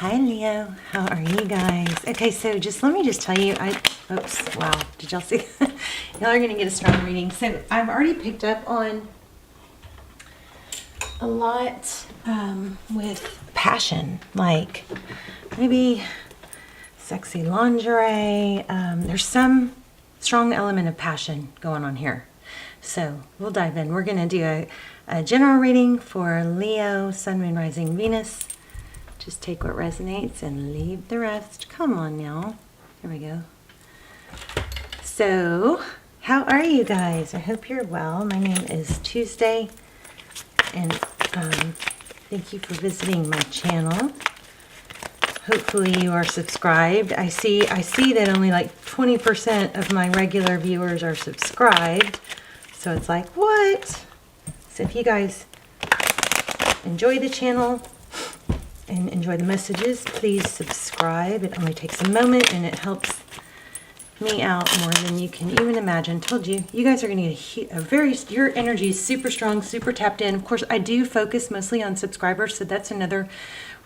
Hi Leo, how are you guys? Okay, so let me tell you, oops, wow, did y'all see? Y'all are gonna get a strong reading. So I've already picked up on a lot with passion, like maybe sexy lingerie. There's some strong element of passion going on here. So we'll dive in. We're gonna do a general reading for Leo, Sun, Moon, Rising, Venus. Just take what resonates and leave the rest. Come on now. Here we go. So, how are you guys? I hope you're well. My name is Tuesday, and thank you for visiting my channel. Hopefully you are subscribed. I see that only like 20% of my regular viewers are subscribed. So it's like, what? So if you guys enjoy the channel and enjoy the messages, please subscribe. It only takes a moment and it helps me out more than you can even imagine. Told you, you guys are going to get your energy is super strong, super tapped in. Of course, I do focus mostly on subscribers, so that's another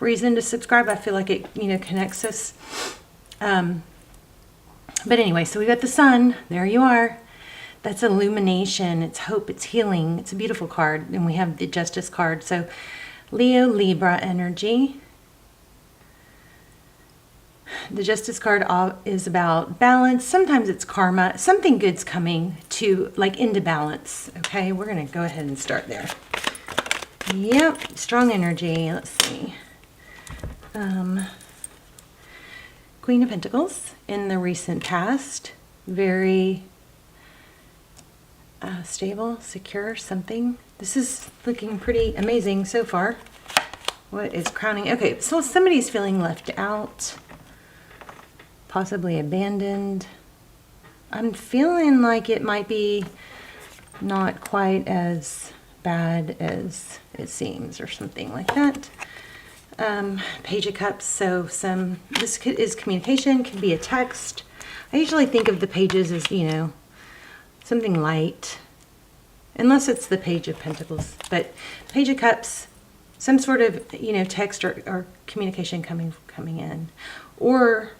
reason to subscribe. I feel like it, connects us. But anyway, so we got the sun. There you are. That's illumination. It's hope. It's healing. It's a beautiful card. And we have the Justice card. So Leo, Libra energy. The Justice card is about balance. Sometimes it's karma. Something good's coming into balance. Okay, we're going to go ahead and start there. Yep, strong energy. Let's see. Queen of Pentacles in the recent past. Very stable, secure, something. This is looking pretty amazing so far. What is crowning? Okay, so somebody's feeling left out, possibly abandoned. I'm feeling like it might be not quite as bad as it seems, or something like that. Page of Cups. So this is communication. Could be a text. I usually think of the pages as something light, unless it's the Page of Pentacles. But Page of Cups, some sort of text or communication coming in, or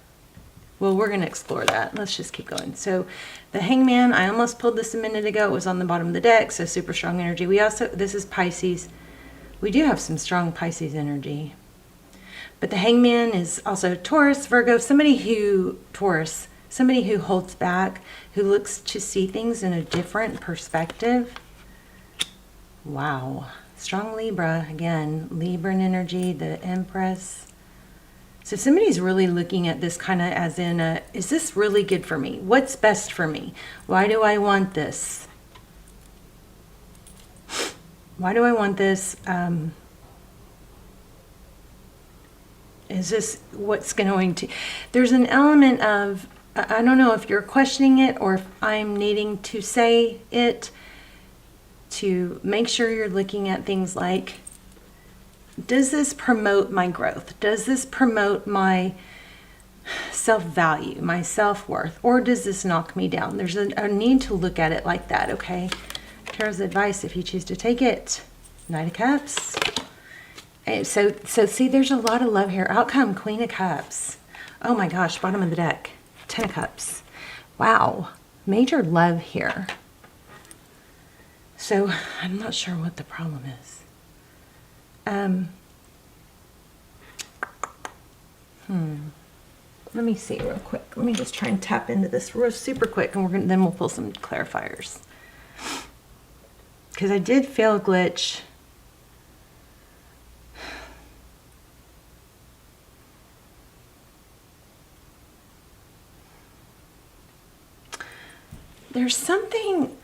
well, we're going to explore that. Let's just keep going. So the Hangman, I almost pulled this a minute ago. It was on the bottom of the deck, so super strong energy. This is Pisces. We do have some strong Pisces energy. But the Hangman is also Taurus, Virgo, somebody who holds back, who looks to see things in a different perspective. Wow. Strong Libra, again, Libran energy, the Empress. So somebody's really looking at this kind of as in, is this really good for me? What's best for me? Why do I want this? Why do I want this? Is this what's going to... There's an element of, I don't know if you're questioning it or if I'm needing to say it, to make sure you're looking at things like, does this promote my growth? Does this promote my self-value, my self-worth? Or does this knock me down? There's a need to look at it like that, okay? Tarot's advice, if you choose to take it. Knight of Cups. And so see, there's a lot of love here. Outcome, Queen of Cups. Oh my gosh, bottom of the deck. 10 of Cups. Wow. Major love here. So I'm not sure what the problem is. Let me see real quick. Let me just try and tap into this real super quick, and then we'll pull some clarifiers. Because I did feel a glitch. There's something.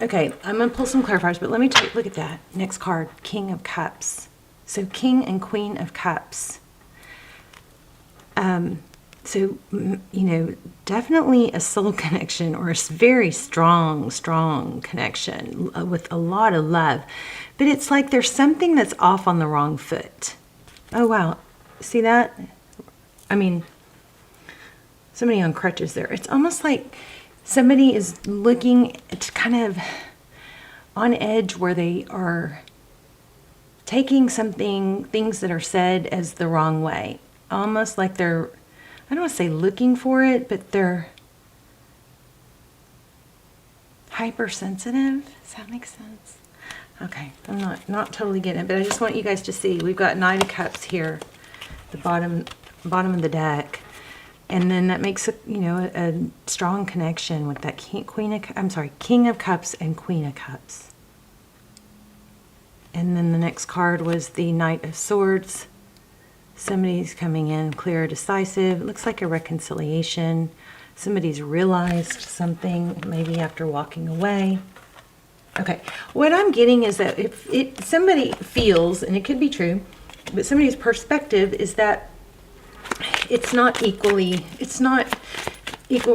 Okay, I'm going to pull some clarifiers, but let me look at that. Next card, King of Cups. So King and Queen of Cups. So, definitely a soul connection, or a very strong connection with a lot of love. But it's like there's something that's off on the wrong foot. Oh, wow. See that? I mean, somebody on crutches there. It's almost like somebody is looking at kind of on edge, where they are taking things that are said as the wrong way. almost like they're, I don't want to say looking for it, but they're hypersensitive. Does that make sense? Okay, I'm not totally getting it, but I just want you guys to see. We've got Knight of Cups here, the bottom of the deck. And then that makes a strong connection with that King of Cups and Queen of Cups. And then the next card was the Knight of Swords. Somebody's coming in clear, decisive. It looks like a reconciliation. Somebody's realized something, maybe after walking away. Okay, what I'm getting is that if somebody feels, and it could be true, but somebody's perspective is that it's not equal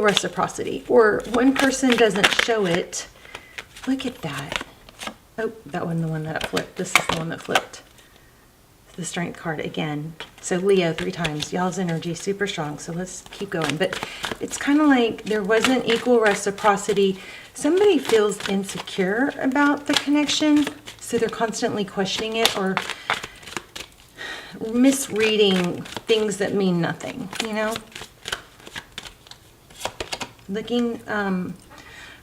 reciprocity, or one person doesn't show it. Look at that. Oh, that wasn't the one that flipped. This is the one that flipped. The Strength card again. So Leo 3 times. Y'all's energy super strong. So let's keep going. But it's kind of like there wasn't equal reciprocity. Somebody feels insecure about the connection, so they're constantly questioning it or misreading things that mean nothing, you know? Looking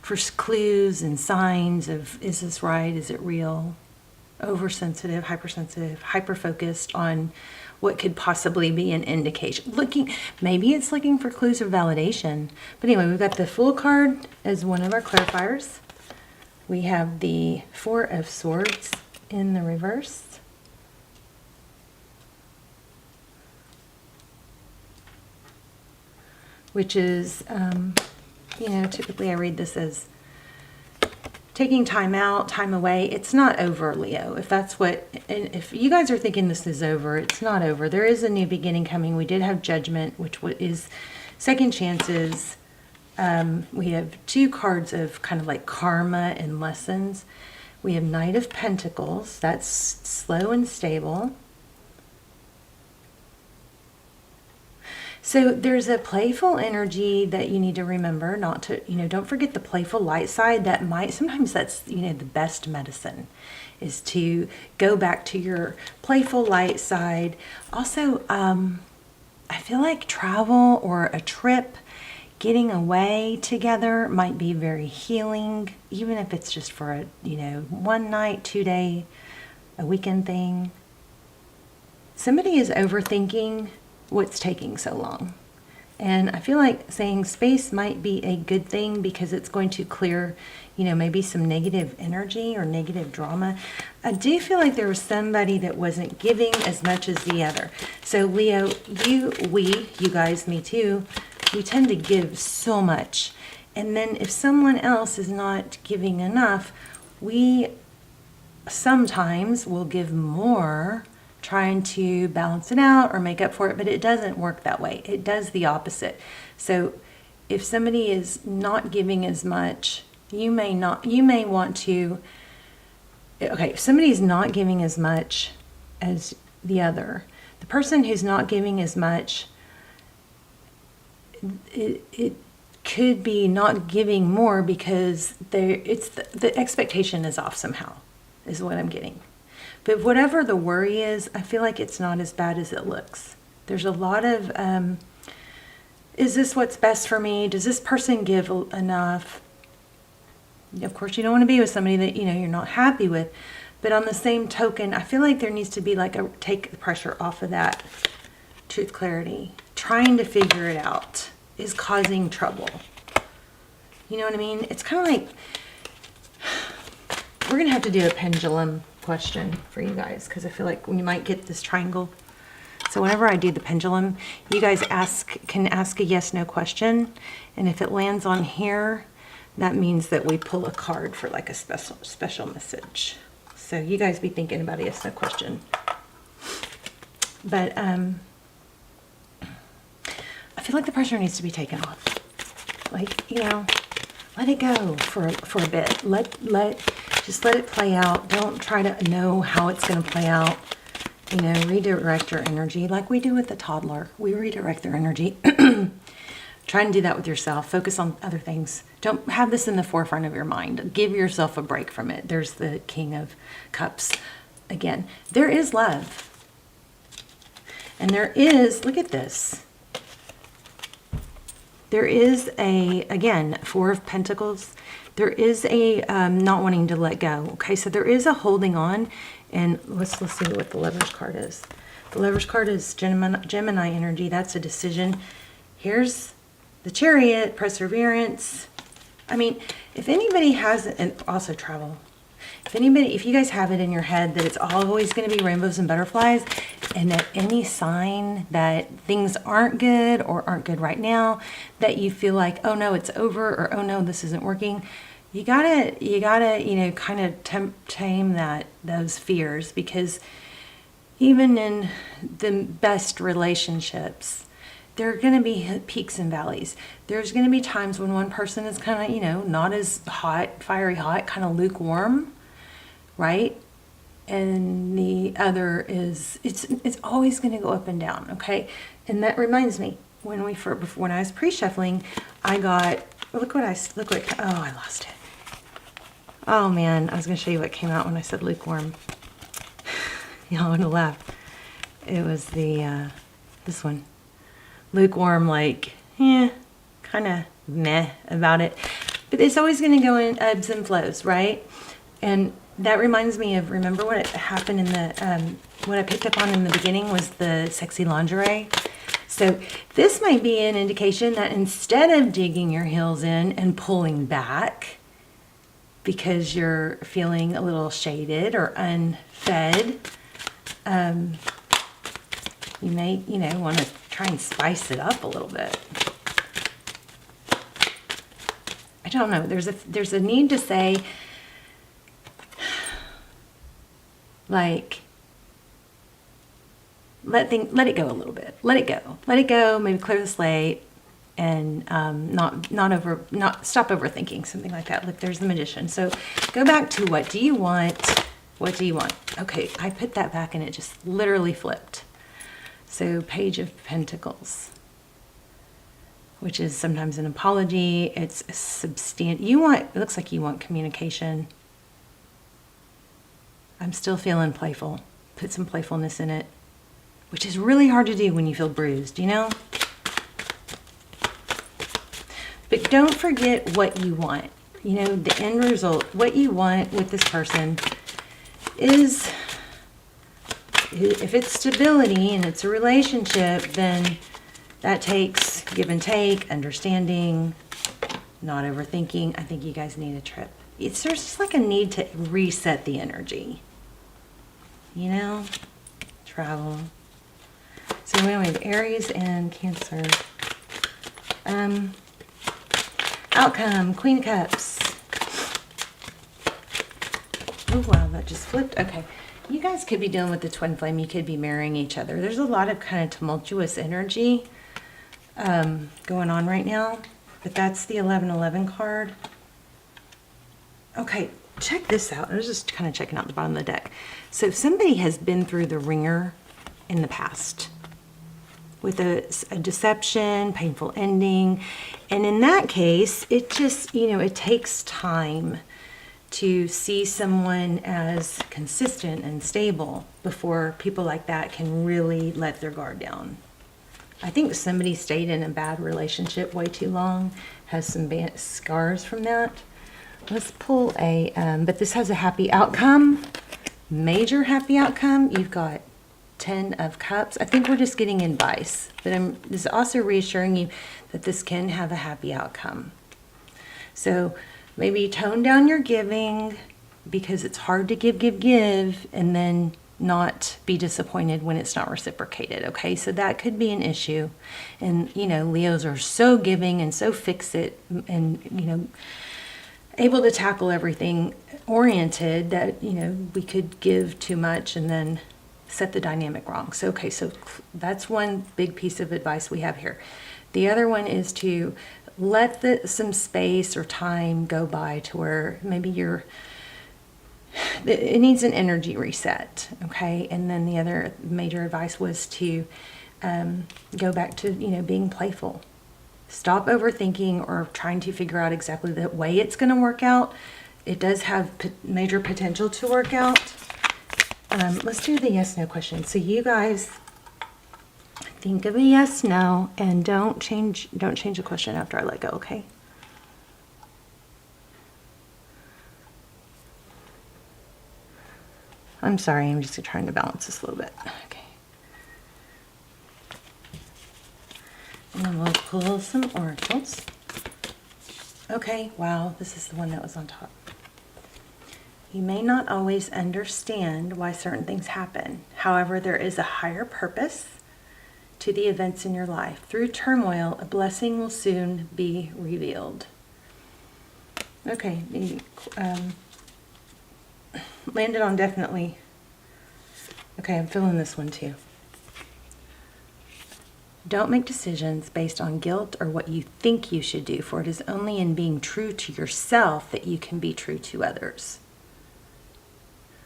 for clues and signs of, is this right? Is it real? Oversensitive, hypersensitive, hyper-focused on what could possibly be an indication. Maybe it's looking for clues or validation. But anyway, we've got the Fool card as one of our clarifiers. We have the Four of Swords in the reverse. Which is, typically I read this as taking time out, time away. It's not over, Leo. If you guys are thinking this is over, it's not over. There is a new beginning coming. We did have Judgment, which is second chances. We have 2 cards of kind of like karma and lessons. We have Knight of Pentacles. That's slow and stable. So there's a playful energy that you need to remember not to, don't forget the playful light side. Sometimes that's, the best medicine is to go back to your playful light side. Also, I feel like travel or a trip, getting away together might be very healing, even if it's just for a, 1 night, 2 day, a weekend thing. Somebody is overthinking what's taking so long. And I feel like saying space might be a good thing because it's going to clear, maybe some negative energy or negative drama. I do feel like there was somebody that wasn't giving as much as the other. So Leo, you guys, me too, we tend to give so much. And then if someone else is not giving enough, we sometimes will give more, trying to balance it out or make up for it, but it doesn't work that way. It does the opposite. So if somebody is not giving as much, you may want to, if somebody's not giving as much as the other, the person who's not giving as much, it could be not giving more because the expectation is off somehow, is what I'm getting. But whatever the worry is, I feel like it's not as bad as it looks. There's a lot of, is this what's best for me? Does this person give enough? Of course, you don't want to be with somebody that, you're not happy with. But on the same token, I feel like there needs to be take the pressure off of that truth clarity. Trying to figure it out is causing trouble. You know what I mean? It's kind of like, we're going to have to do a pendulum question for you guys because I feel like we might get this triangle. So whenever I do the pendulum, you guys can ask a yes no question, and if it lands on here, that means that we pull a card for like a special message. So you guys be thinking about a yes no question. But I feel like the pressure needs to be taken off. Let it go for a bit. Just let it play out. Don't try to know how it's going to play out. Redirect your energy like we do with the toddler. We redirect their energy. Try and do that with yourself. Focus on other things. Don't have this in the forefront of your mind. Give yourself a break from it. There's the King of Cups. Again, there is love. And there is, look at this. There is a, again, Four of Pentacles. There is a not wanting to let go. Okay, so there is a holding on. And let's see what the Lover's card is. The Lover's card is Gemini energy. That's a decision. Here's the Chariot, perseverance. I mean, if anybody has, and also travel. If you guys have it in your head that it's always going to be rainbows and butterflies, and that any sign that things aren't good or aren't good right now, that you feel like, oh no, it's over, or oh no, this isn't working, you gotta, you know, kind of tame those fears, because even in the best relationships, there are going to be peaks and valleys. There's going to be times when one person is kind of, you know, not as hot, fiery hot, kind of lukewarm, right? And the other is, it's always going to go up and down, okay? And that reminds me, when I was pre-shuffling, I got, oh, I lost it. Oh man, I was going to show you what came out when I said lukewarm. Y'all want to laugh. It was the, this one. Lukewarm, like, kind of meh about it. But it's always going to go in ebbs and flows, right? And that reminds me of, remember what happened in the, what I picked up on in the beginning was the sexy lingerie. So this might be an indication that instead of digging your heels in and pulling back because you're feeling a little shaded or unfed, you may, you know, want to try and spice it up a little bit. I don't know. There's a need to say, like, let it go a little bit. Let it go. Maybe clear the slate, and not stop overthinking, something like that. Look, there's the Magician. So go back to what do you want? What do you want? Okay, I put that back and it just literally flipped. So Page of Pentacles, which is sometimes an apology. It's a it looks like you want communication. I'm still feeling playful. Put some playfulness in it, which is really hard to do when you feel bruised, you know? But don't forget what you want. You know, the end result, what you want with this person is, if it's stability and it's a relationship, then that takes give and take, understanding, not overthinking. I think you guys need a trip. There's just like a need to reset the energy. You know? Travel. So we have Aries and Cancer. Outcome, Queen of Cups. Oh wow, that just flipped. Okay. You guys could be dealing with the twin flame. You could be marrying each other. There's a lot of kind of tumultuous energy going on right now. But that's the 1111 card. Okay, check this out. I was just kind of checking out the bottom of the deck. So somebody has been through the ringer in the past with a deception, painful ending. And in that case, it just, you know, it takes time to see someone as consistent and stable before people like that can really let their guard down. I think somebody stayed in a bad relationship way too long, has some bad scars from that. Let's pull a, but this has a happy outcome, major happy outcome. You've got 10 of Cups. I think we're just getting advice, but this is also reassuring you that this can have a happy outcome. So maybe tone down your giving, because it's hard to give, and then not be disappointed when it's not reciprocated, okay? So that could be an issue. And, you know, Leos are so giving and so fix-it and, you know, able to tackle everything oriented that, you know, we could give too much and then set the dynamic wrong. So, okay, so that's one big piece of advice we have here. The other one is to let some space or time go by to where maybe it needs an energy reset, okay? And then the other major advice was to go back to, you know, being playful. Stop overthinking or trying to figure out exactly the way it's going to work out. It does have major potential to work out. Let's do the yes/no question. So you guys, Think of a yes, no, and don't change the question after I let go, okay? I'm sorry, I'm just trying to balance this a little bit. Okay. And then we'll pull some oracles. Okay, wow, this is the one that was on top. You may not always understand why certain things happen. However, there is a higher purpose to the events in your life. Through turmoil, a blessing will soon be revealed. Okay, landed on definitely. Okay, I'm feeling this one too. Don't make decisions based on guilt or what you think you should do, for it is only in being true to yourself that you can be true to others.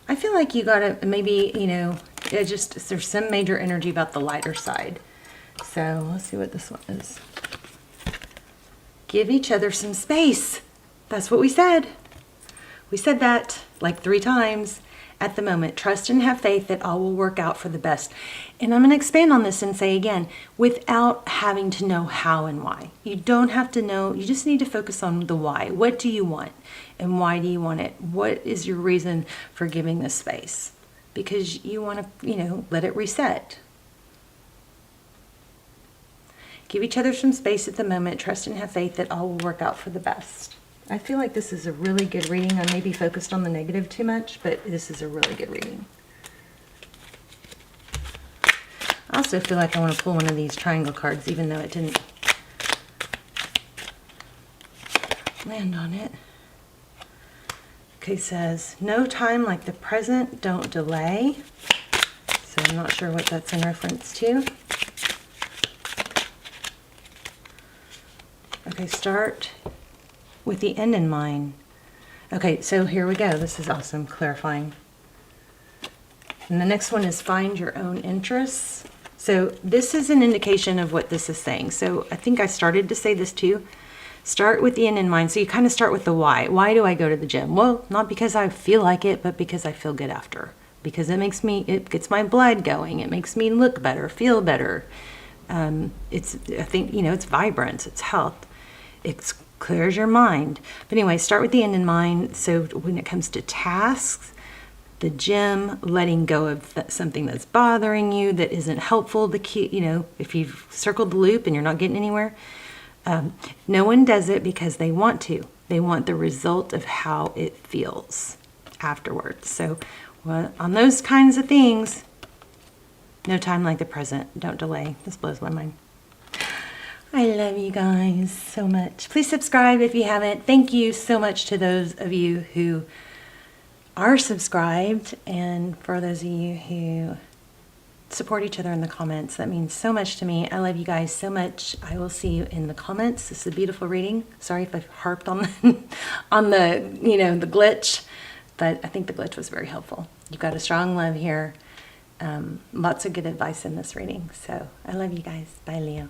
I feel like you gotta, maybe, you know, there's some major energy about the lighter side. So let's see what this one is. Give each other some space. That's what we said. We said that like 3 times. At the moment, trust and have faith that all will work out for the best. And I'm going to expand on this and say again, without having to know how and why. You don't have to know, you just need to focus on the why. What do you want? And why do you want it? What is your reason for giving this space? Because you want to, you know, let it reset. Give each other some space at the moment, trust and have faith that all will work out for the best. I feel like this is a really good reading. I may be focused on the negative too much, but this is a really good reading. I also feel like I want to pull one of these triangle cards, even though it didn't land on it. Okay, says, no time like the present, don't delay. So I'm not sure what that's in reference to. Okay, start with the end in mind. Okay, so here we go. This is awesome, clarifying. And the next one is find your own interests. So this is an indication of what this is saying. So I think I started to say this too. Start with the end in mind. So you kind of start with the why. Why do I go to the gym? Well, not because I feel like it, but because I feel good after. Because it gets my blood going. It makes me look better, feel better. I think, you know, it's vibrance, it's health. It clears your mind. But anyway, start with the end in mind. So when it comes to tasks, the gym, letting go of something that's bothering you, that isn't helpful, the key, you know, if you've circled the loop and you're not getting anywhere, no one does it because they want to. They want the result of how it feels afterwards. So on those kinds of things, no time like the present. Don't delay. This blows my mind. I love you guys so much. Please subscribe if you haven't. Thank you so much to those of you who are subscribed, and for those of you who support each other in the comments. That means so much to me. I love you guys so much. I will see you in the comments. This is a beautiful reading. Sorry if I've harped on the you know, the glitch, but I think the glitch was very helpful. You've got a strong love here. Lots of good advice in this reading. So I love you guys. Bye, Leo.